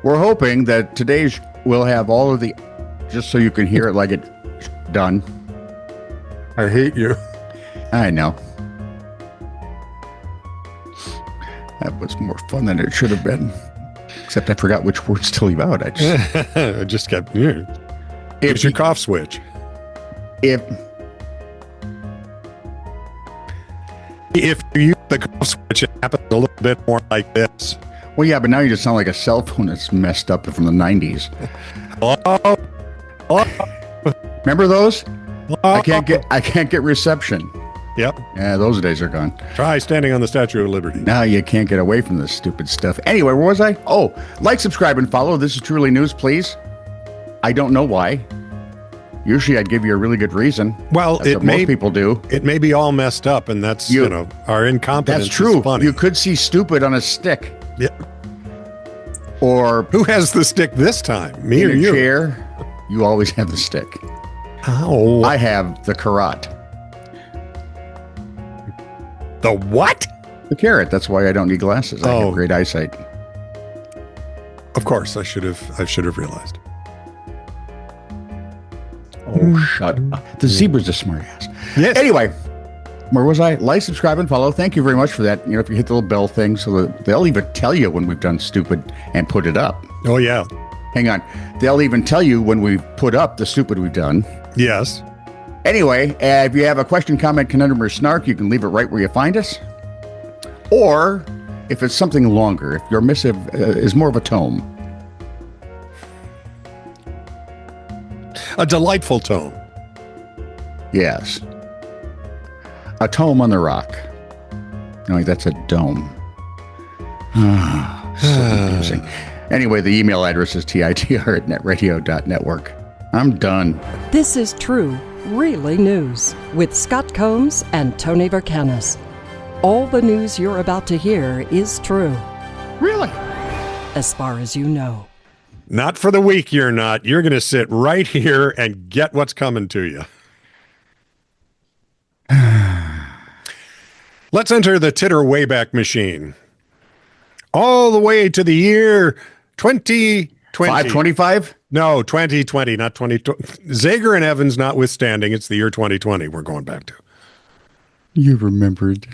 We're hoping that today's will have all of the, just so you can hear it like it done. I hate you. I know. That was more fun than it should have been. Except I forgot which words to leave out. I just kept, it's your cough switch. If you use the cough switch, it happens a little bit more like this. Well, yeah, but now you just sound like a cell phone that's messed up from the 90s. Hello? Remember those? Hello? I can't get reception. Yep. Yeah, those days are gone. Try standing on the Statue of Liberty. Now you can't get away from this stupid stuff. Anyway, where was I? Oh, like, subscribe, and follow. This is Truly News, please. I don't know why. Usually I'd give you a really good reason. Well, that's what most people do. It may be all messed up, and that's, our incompetence. That's true. Is funny. You could see stupid on a stick. Yeah. Or who has the stick this time? Me or you? In a chair, you always have the stick. Oh. I have the carrot. The what? The carrot. That's why I don't need glasses. I have great eyesight. Of course, I should have realized. Oh, shut up. The zebra's a smart ass. Yes. Anyway, where was I? Like, subscribe, and follow. Thank you very much for that. If you hit the little bell thing, so that they'll even tell you when we've done stupid and put it up. Oh, yeah. Hang on. They'll even tell you when we've put up the stupid we've done. Yes. Anyway, if you have a question, comment, conundrum, or snark, you can leave it right where you find us. Or if it's something longer, if your missive is more of a tome. A delightful tome. Yes. A tome on the rock. No, that's a dome. So confusing. Anyway, the email address is TITR@netradio.network. I'm done. This is True, Really News with Scott Combs and Tony Vercanis. All the news you're about to hear is true. Really? As far as you know. Not for the weak, you're not. You're going to sit right here and get what's coming to you. Let's enter the titter Wayback Machine. All the way to the year 2020. 525? No, 2020, not 2020. Zager and Evans notwithstanding, it's the year 2020 we're going back to. You remembered.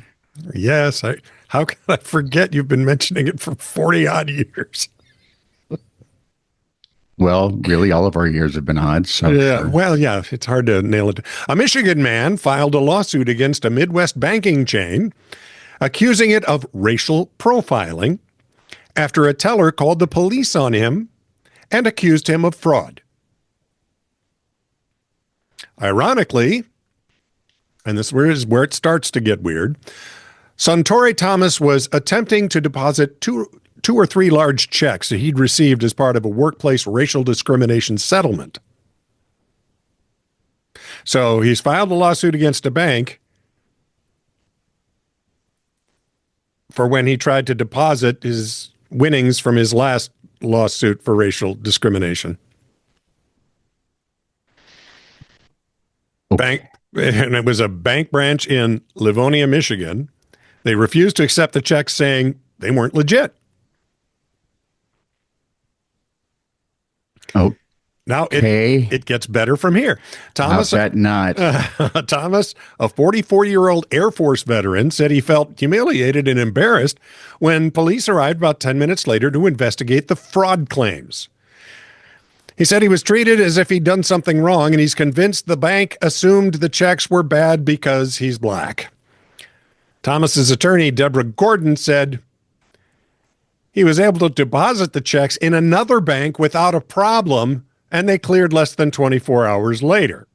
Yes. How can I forget? You've been mentioning it for 40-odd years. Well, really, all of our years have been odd. So yeah, sure. Well, yeah, it's hard to nail it. A Michigan man filed a lawsuit against a Midwest banking chain, accusing it of racial profiling after a teller called the police on him and accused him of fraud. Ironically, and this is where it starts to get weird, Suntory Thomas was attempting to deposit two or three large checks that he'd received as part of a workplace racial discrimination settlement. So he's filed a lawsuit against a bank for when he tried to deposit his winnings from his last lawsuit for racial discrimination. Okay. And it was a bank branch in Livonia, Michigan. They refused to accept the checks, saying they weren't legit. Oh, now okay. it gets better from here. How's that not? Thomas, a 44-year-old Air Force veteran, said he felt humiliated and embarrassed when police arrived about 10 minutes later to investigate the fraud claims. He said he was treated as if he'd done something wrong, and he's convinced the bank assumed the checks were bad because he's black. Thomas's attorney, Deborah Gordon, said he was able to deposit the checks in another bank without a problem, and they cleared less than 24 hours later.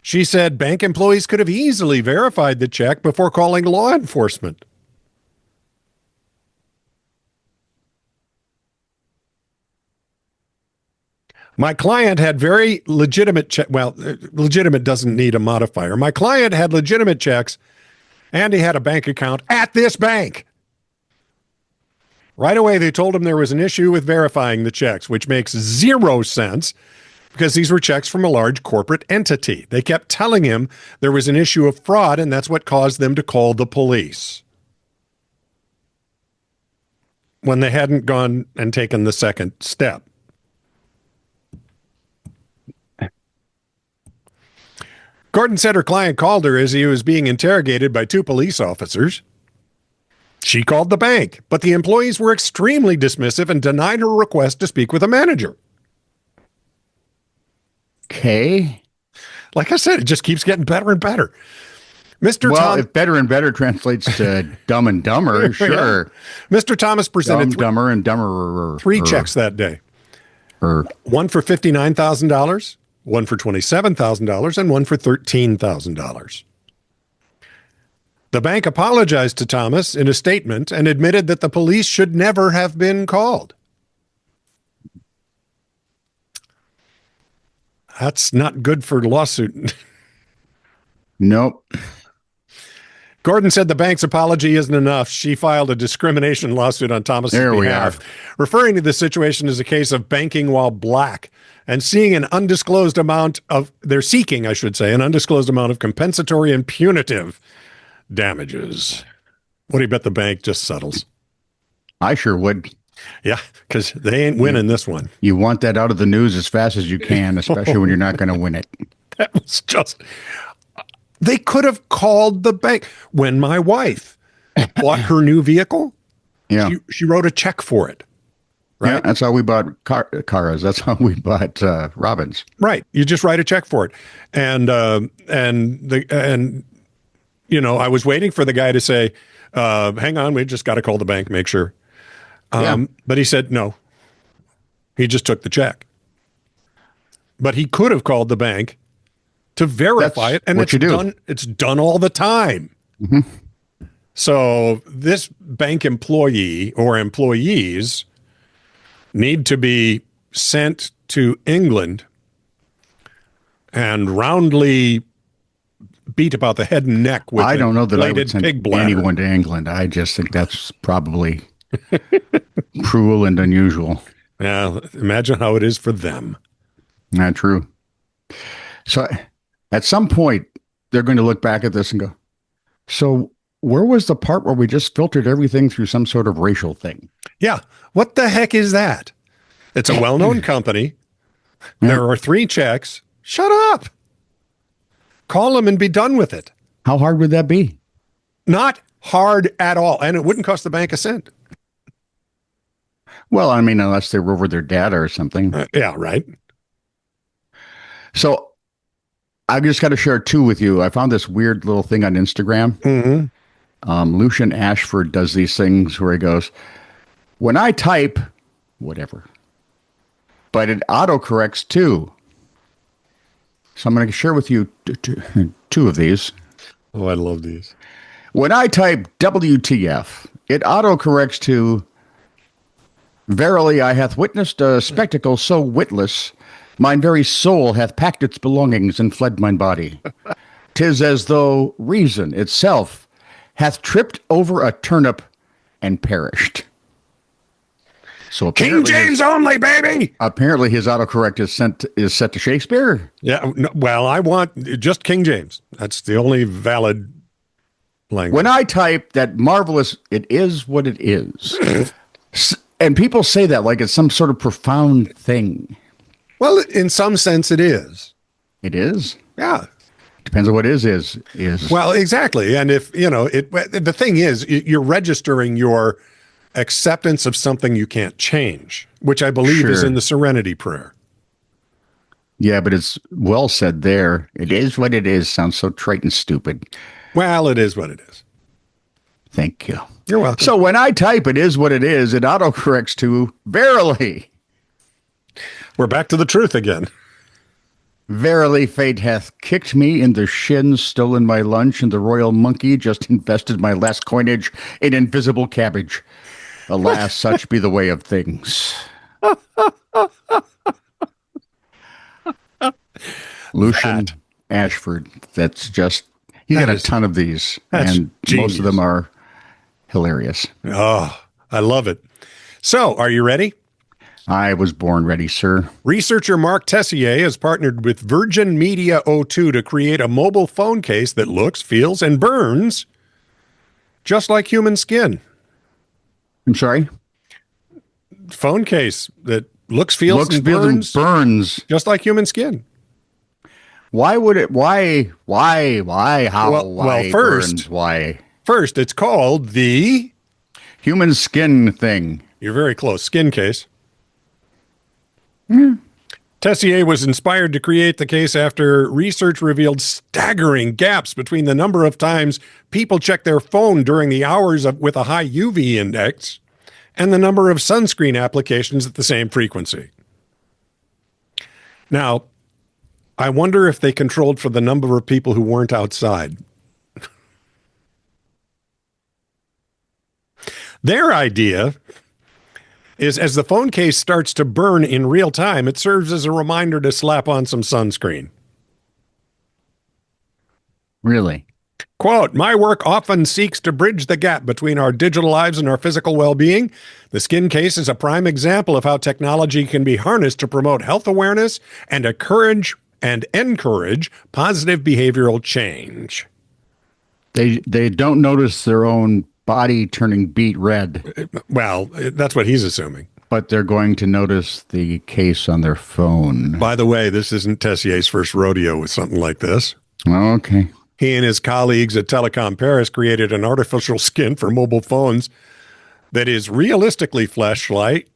She said bank employees could have easily verified the check before calling law enforcement. My client had very legitimate legitimate doesn't need a modifier. My client had legitimate checks, and he had a bank account at this bank. Right away, they told him there was an issue with verifying the checks, which makes zero sense because these were checks from a large corporate entity. They kept telling him there was an issue of fraud, and that's what caused them to call the police. when they hadn't gone and taken the second step. Gordon said her client called her as he was being interrogated by 2 police officers. She called the bank, but the employees were extremely dismissive and denied her request to speak with a manager. Okay. Like I said, it just keeps getting better and better. If better and better translates to dumb and dumber, sure. Yeah. Mr. Thomas presented dumber and dumber. 3 checks that day. One for $59,000, one for $27,000, and one for $13,000. The bank apologized to Thomas in a statement and admitted that the police should never have been called. That's not good for lawsuit. Nope. Gordon said the bank's apology isn't enough. She filed a discrimination lawsuit on Thomas's behalf, referring to the situation as a case of banking while black and seeking an undisclosed amount of compensatory and punitive damages. What do you bet the bank just settles? I sure would. Yeah, because they ain't winning this one. You want that out of the news as fast as you can, especially when you're not going to win it. That was just... They could have called the bank. When my wife bought her new vehicle, she wrote a check for it. Right? Yeah, that's how we bought Caras. That's how we bought Robins. Right. You just write a check for it. And you know, I was waiting for the guy to say, hang on, we just got to call the bank, make sure. But he said no. He just took the check. But he could have called the bank to verify it, and it's done all the time. Mm-hmm. So this bank employee or employees need to be sent to England and roundly beat about the head and neck with I don't know that I would send bladder. anyone to England. I just think that's probably cruel and unusual. Yeah, imagine how it is for them. Not true. So at some point, they're going to look back at this and go, so where was the part where we just filtered everything through some sort of racial thing? Yeah. What the heck is that? It's a well-known company. There are 3 checks. Shut up. Call them and be done with it. How hard would that be? Not hard at all. And it wouldn't cost the bank a cent. Well, I mean, unless they were over their data or something. Yeah, right. So I just got to share 2 with you. I found this weird little thing on Instagram. Mm-hmm. Lucian Ashford does these things where he goes, when I type, whatever, but it autocorrects too. So I'm going to share with you 2 of these. Oh, I love these. When I type WTF, it autocorrects to, verily I hath witnessed a spectacle so witless, mine very soul hath packed its belongings and fled mine body. 'Tis as though reason itself hath tripped over a turnip and perished. So King James only, baby. Apparently his autocorrect is set to Shakespeare. Yeah. No, well, I want just King James. That's the only valid language. When I type that marvelous, it is what it is. And people say that like it's some sort of profound thing. Well, in some sense, it is. It is? Yeah. Depends on what is. Well, exactly. And if, you know, the thing is, you're registering your acceptance of something you can't change, which I believe is in the Serenity Prayer. Yeah, but it's well said there. It is what it is. Sounds so trite and stupid. Well, it is what it is. Thank you. You're welcome. So when I type it is what it is, it autocorrects to verily. We're back to the truth again. Verily, fate hath kicked me in the shins, stolen my lunch, and the royal monkey just invested my last coinage in invisible cabbage. Alas, such be the way of things. Lucian Ashford. That's just, he got a ton of these, and genius. Most of them are hilarious. Oh, I love it. So, are you ready? I was born ready, sir. Researcher Mark Tessier has partnered with Virgin Media O2 to create a mobile phone case that looks, feels, and burns just like human skin. I'm sorry? phone case that looks, feels, and burns just like human skin. Why would it? Why? How? Well, first, it's called the human skin thing. You're very close. Skin case. Tessier was inspired to create the case after research revealed staggering gaps between the number of times people check their phone during the hours with a high UV index and the number of sunscreen applications at the same frequency. Now, I wonder if they controlled for the number of people who weren't outside. Their idea is as the phone case starts to burn in real time, it serves as a reminder to slap on some sunscreen. Really? Quote, my work often seeks to bridge the gap between our digital lives and our physical well-being. The skin case is a prime example of how technology can be harnessed to promote health awareness and encourage positive behavioral change. They don't notice their own body turning beet red. Well, that's what he's assuming. But they're going to notice the case on their phone. By the way, this isn't Tessier's first rodeo with something like this. Okay. He and his colleagues at Telecom Paris created an artificial skin for mobile phones that is realistically flesh-like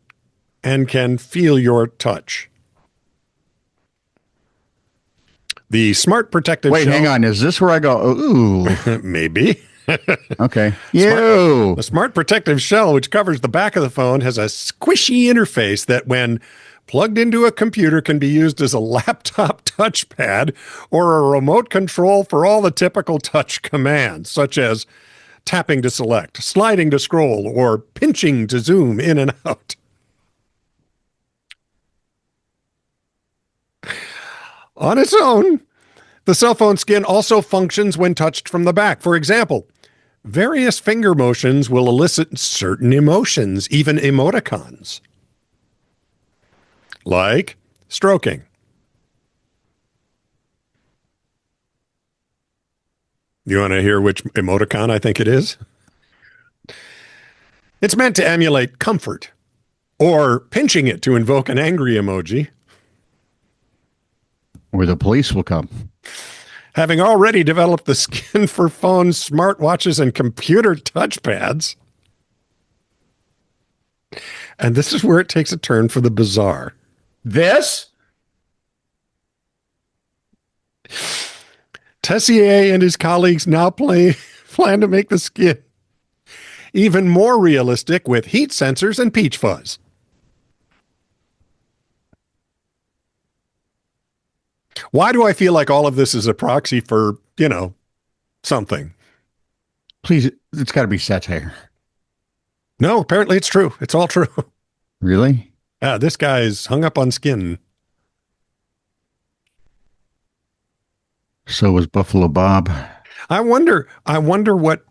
and can feel your touch. The smart protective shell... Wait, hang on. Is this where I go, ooh? Maybe. Okay. The smart protective shell, which covers the back of the phone, has a squishy interface that when plugged into a computer can be used as a laptop touchpad or a remote control for all the typical touch commands, such as tapping to select, sliding to scroll, or pinching to zoom in and out. On its own, the cell phone skin also functions when touched from the back. For example, various finger motions will elicit certain emotions, even emoticons, like stroking. You want to hear which emoticon I think it is? It's meant to emulate comfort, or pinching it to invoke an angry emoji. Or the police will come. Having already developed the skin for phones, smartwatches, and computer touchpads. And this is where it takes a turn for the bizarre. This? Tessier and his colleagues now plan to make the skin even more realistic with heat sensors and peach fuzz. Why do I feel like all of this is a proxy for, something? Please, it's got to be satire. No, apparently it's true. It's all true. Really? Yeah, this guy's hung up on skin. So was Buffalo Bob. I wonder what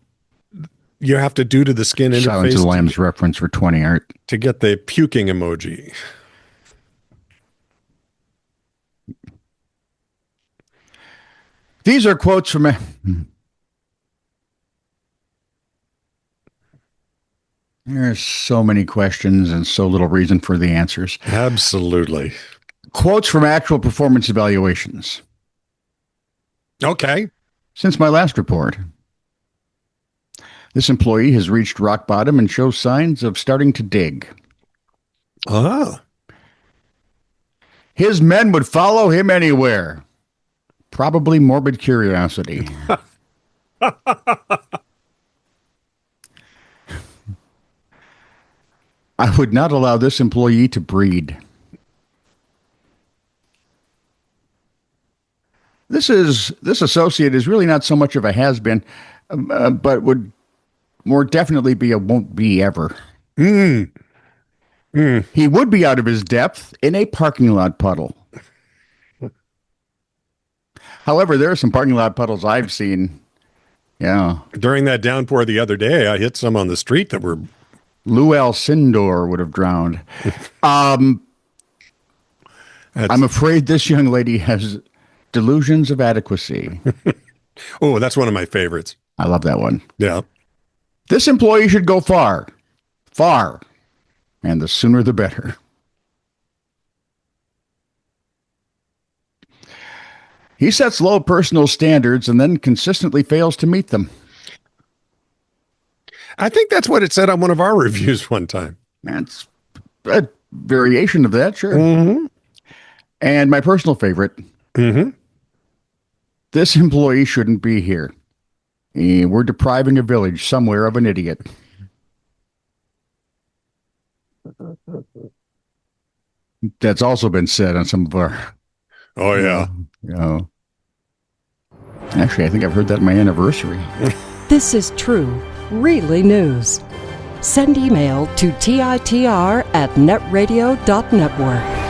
you have to do to the skin interface. Silence of the Lambs reference for 20 art. To get the puking emoji. These are quotes from... There's so many questions and so little reason for the answers. Absolutely. Quotes from actual performance evaluations. Okay. Since my last report, this employee has reached rock bottom and shows signs of starting to dig. Ah. His men would follow him anywhere. Probably morbid curiosity. I would not allow this employee to breed. This associate is really not so much of a has-been, but would more definitely be a won't be ever. He would be out of his depth in a parking lot puddle. However, there are some parking lot puddles I've seen. Yeah. During that downpour the other day, I hit some on the street that were... Lou Alcindor would have drowned. I'm afraid this young lady has delusions of adequacy. Oh, that's one of my favorites. I love that one. Yeah. This employee should go far. Far. And the sooner the better. He sets low personal standards and then consistently fails to meet them. I think that's what it said on one of our reviews one time. That's a variation of that, sure. Mm-hmm. And my personal favorite, this employee shouldn't be here. We're depriving a village somewhere of an idiot. That's also been said on some of our... Oh, yeah. Actually, I think I've heard that at my anniversary. This is true, really news. Send email to TITR@netradio.network.